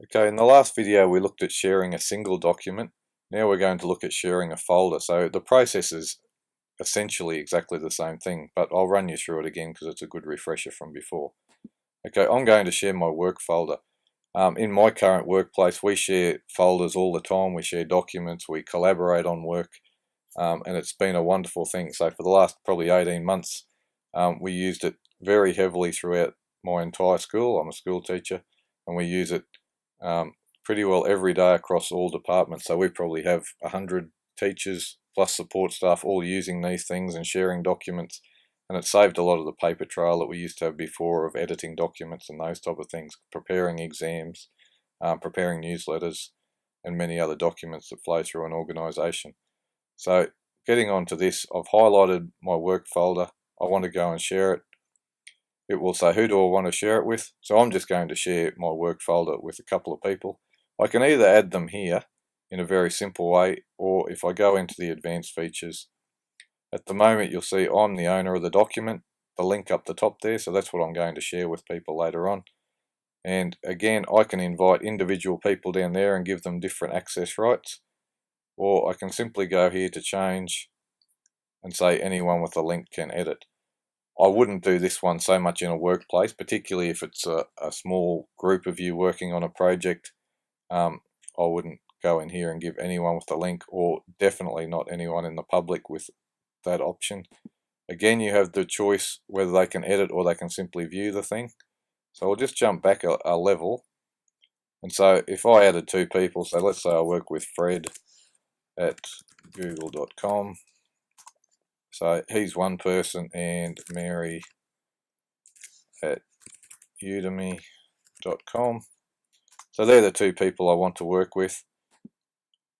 Okay, in the last video we looked at sharing a single document. Now we're going to look at sharing a folder. So the process is essentially exactly the same thing, but I'll run you through it again because it's a good refresher from before. Okay, I'm going to share my work folder. In my current workplace, we share folders all the time. We share documents, we collaborate on work, and it's been a wonderful thing. So for the last probably 18 months, we used it very heavily throughout my entire school. I'm a school teacher, and we use it pretty well every day across all departments. So we probably have 100 teachers plus support staff all using these things and sharing documents, and it saved a lot of the paper trail that we used to have before of editing documents and those type of things, preparing exams, preparing newsletters, and many other documents that flow through an organisation. So getting on to this, I've highlighted my work folder. I want to go and share it. It will say, who do I want to share it with? So I'm just going to share my work folder with a couple of people. I can either add them here in a very simple way, or if I go into the advanced features, at the moment you'll see I'm the owner of the document, the link up the top there, so that's what I'm going to share with people later on. And again, I can invite individual people down there and give them different access rights, or I can simply go here to change and say anyone with a link can edit. I wouldn't do this one so much in a workplace, particularly if it's a small group of you working on a project. I wouldn't go in here and give anyone with a link, or definitely not anyone in the public with that option. Again, you have the choice whether they can edit or they can simply view the thing. So I'll just jump back a level. And so if I added two people, so let's say I work with Fred at google.com. So he's one person, and Mary at udemy.com. So they're the two people I want to work with.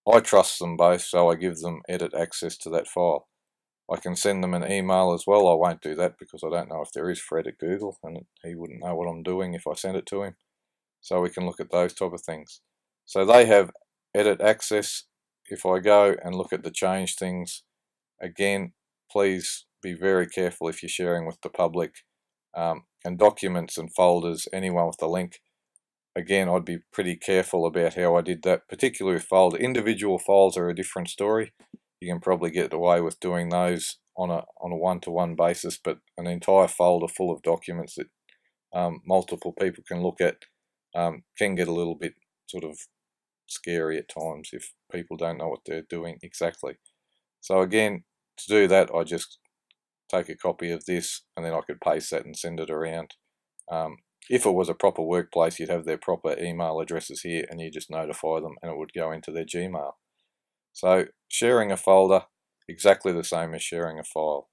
I trust them both, so I give them edit access to that file. I can send them an email as well. I won't do that because I don't know if there is Fred at Google, and he wouldn't know what I'm doing if I send it to him. So we can look at those type of things. So they have edit access. If I go and look at the change things, again, please be very careful if you're sharing with the public, and documents and folders, anyone with a link. Again, I'd be pretty careful about how I did that, particularly with folder. Individual files are a different story. You can probably get away with doing those on a one-to-one basis, but an entire folder full of documents that multiple people can look at can get a little bit sort of scary at times if people don't know what they're doing exactly. So again, to do that, I just take a copy of this, and then I could paste that and send it around. If it was a proper workplace, you'd have their proper email addresses here, and you just notify them and it would go into their Gmail. So sharing a folder, exactly the same as sharing a file.